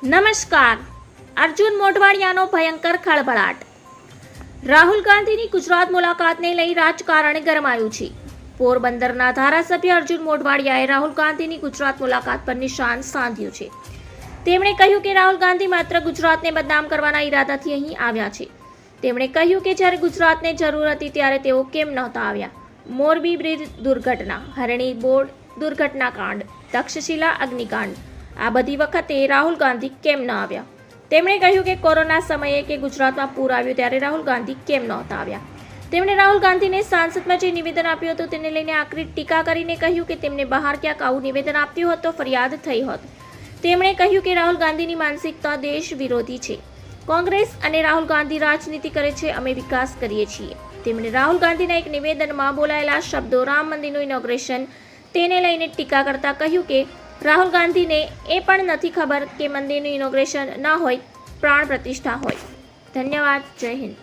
નમસ્કાર. અર્જુન મોઢવાડિયાનો ભયંકર ખળભળાટ. રાહુલ ગાંધીની ગુજરાત મુલાકાતને લઈ રાજકારણ ગરમાયું છે. પોરબંદરના ધારાસભ્ય અર્જુન મોઢવાડિયાએ રાહુલ ગાંધીની ગુજરાત મુલાકાત પર નિશાન સાધ્યું છે. તેમણે કહ્યું કે રાહુલ ગાંધી માત્ર ગુજરાતને બદનામ કરવાના ઈરાદાથી અહીં આવ્યા છે. તેમણે કહ્યું કે જ્યારે ગુજરાતને જરૂર હતી ત્યારે તેઓ કેમ નહોતા આવ્યા. મોરબી બ્રિજ દુર્ઘટના, હરણી બોર્ડ દુર્ઘટના કાંડ, તક્ષશિલા અગ્નિકાંડ, આ બધી વખતે રાહુલ ગાંધી કેમ ન આવ્યા? તેમણે કહ્યું કે કોરોના સમયે કે ગુજરાતમાં પૂર આવ્યું ત્યારે રાહુલ ગાંધી કેમ નહોતા આવ્યા? તેમણે રાહુલ ગાંધીને સાંસદમાં જે નિવેદન આપ્યું હતું તેને લઈને આકરી ટીકા કરીને કહ્યું કે તેમને બહાર ક્યાંક આવું નિવેદન આપ્યું હોત તો ફરિયાદ થઈ હોત. તેમણે કહ્યું કે રાહુલ ગાંધીની માનસિકતા દેશ વિરોધી છે. કોંગ્રેસ અને રાહુલ ગાંધી રાજનીતિ કરે છે, અમે વિકાસ કરીએ છીએ. તેમણે રાહુલ ગાંધીના એક નિવેદનમાં બોલાયેલા શબ્દો રામ મંદિરનું ઇનોગ્રેશન તેને લઈને ટીકા કરતા કહ્યું કે રાહુલ ગાંધીને એ પણ નથી ખબર કે મંદિરનું ઇનોગ્રેશન ન હોય, પ્રાણ પ્રતિષ્ઠા હોય. ધન્યવાદ. જય હિન્દ.